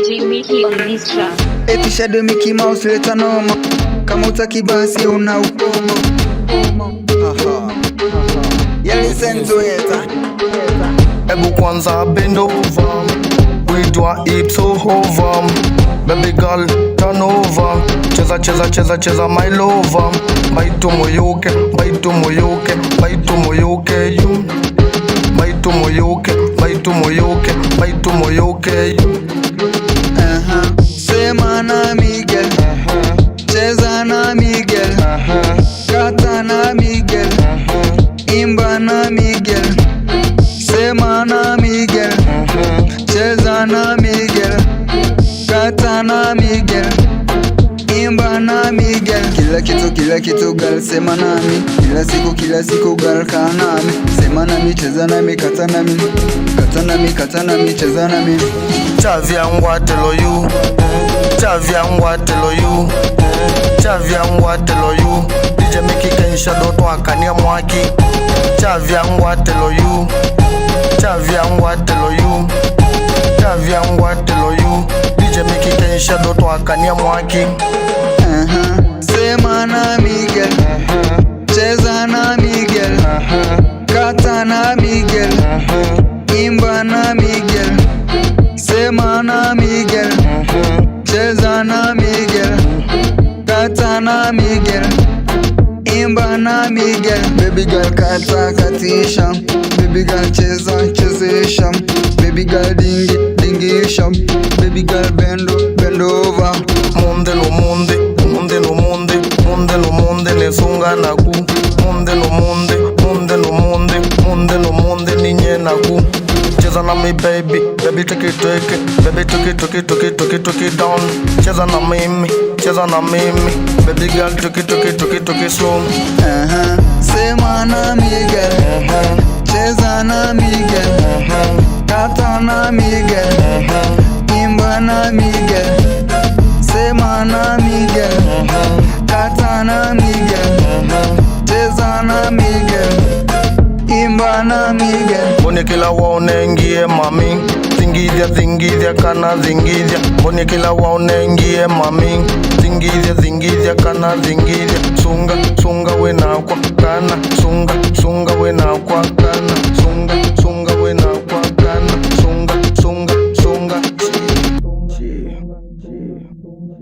DJ Mickey on this track. Eti Shadow Mickey Mouse leta noma, kama utaki basi una ukomo. Yeah, listen to it. Ebu kwanza bend over, we do a hips over. Baby girl turn over, cheza cheza cheza cheza my lover. Baitu moyoke, baitu moyoke, baitu moyoke you. Baitu moyoke, baitu moyoke, baitu moyoke you. Sema na Miguel, cheza na Miguel, kata na Miguel, imba na Miguel. Sema na Miguel, cheza na Miguel, kata na Miguel, imba na Miguel. Kila kitu girl, sema nami. Kila siku girl, kaa nami. Sema nami, cheza nami, kata nami. Kata nami, kata nami, cheza nami. Chavyangwa telo you, chavyangwa telo you, chavyangwa telo you. DJ Mickey Kensha doto akania mwaki. Chavyangwa telo you, chavyangwa telo you, chavyangwa telo you. DJ Mickey Kensha doto akania mwaki. Sema na Miguel, cheza na Miguel, kata na Miguel, imba na Miguel. Sema na Miguel, cheza na Miguel, kata na Miguel, imba na Miguel. Baby girl kata katisha, baby girl cheza chezesha, baby girl dingisha, baby girl bend over. Monde no monde, monde no monde, monde no monde nesunga naku. Monde no monde, monde no monde, monde no monde ninye naku. Cheza na mi baby, baby take it, baby take it down. Cheza na mimi, cheza na mimi, baby girl take it slow. Sema na Miguel, cheza na Miguel, kata na Miguel, imba na Miguel. Sema na Miguel, kata na Miguel, cheza na Miguel, imba na Miguel. Boni kila waonengie mami, zingidhia kana zingidhia. Boni kila waonengie mami, zingidhia kana zingidhia. Sunga we nakwa kana, sunga we nakwa.